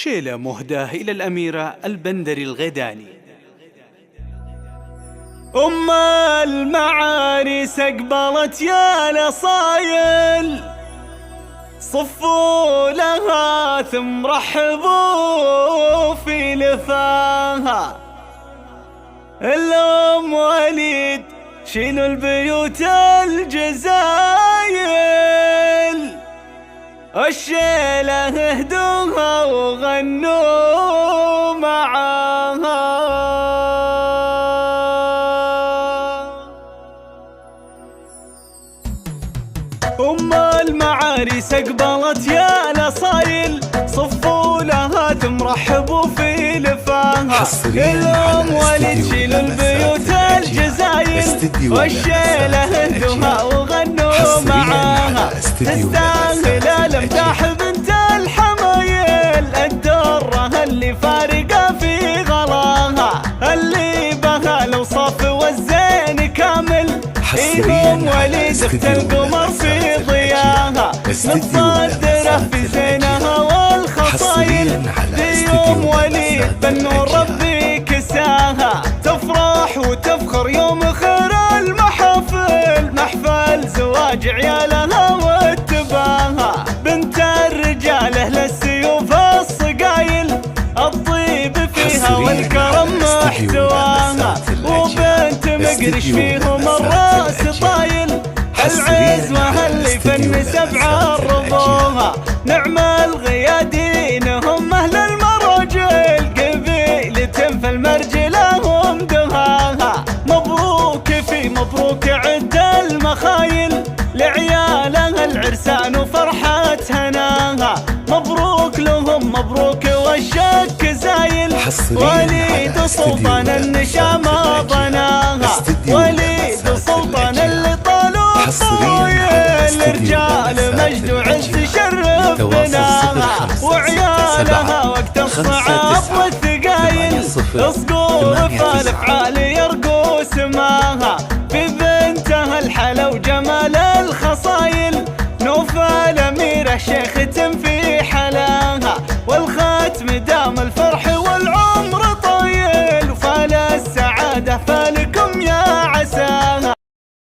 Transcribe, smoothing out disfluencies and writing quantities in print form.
شيلة مهداة إلى الأميرة البندري الغيداني. أم المعاريس أقبلت يا نصايل، صفوا لها ثم رحبوا في لفاها. الأم وليد شيلوا البيوت الجزايل، الشيلة اهدوها وغنوا معاها. أم المعاريس أقبلت يا نصايل، صفوا لها ثم رحبوا في لفاها. الأم وليد شيلوا البيوت الجزايل، والشيلة هدوها وغنوا معاها. تستاهل الامداح بنت الحمايل، الدرة اللي فارقة في غلاها، اللي بها الأوصاف والزين كامل. إيهم وليد اخت القمر في ضياها، متصدرة في زينها والخصايل. ديوم وليد بالنور ربي كساها، تفرح وتفخر يوم خير المحافل، محفل زواج عيالها واتباها. بنت الرجال اهل السيوف الصقايل، الطيب فيها والكرم محتواها. وبنت مقرش فيهم الراس طايل، العزوة اللي فن سبع ربوها. نعم الغيادين هم اهل المراجل، قبيلة في المرجلة هم دهاها. مبروك في مبروك عد المخايل، لعيالها العرسان وفرحة هناها. مبروك لهم مبروك والشك زايل، وليد سلطان النشامة بناها. وليد سلطان اللي طالوا طويل، رجال مجد وعز شرف بناها. وعيالها وقت الصعاب والثقايل، صقور فالافعال يرقوا سماها.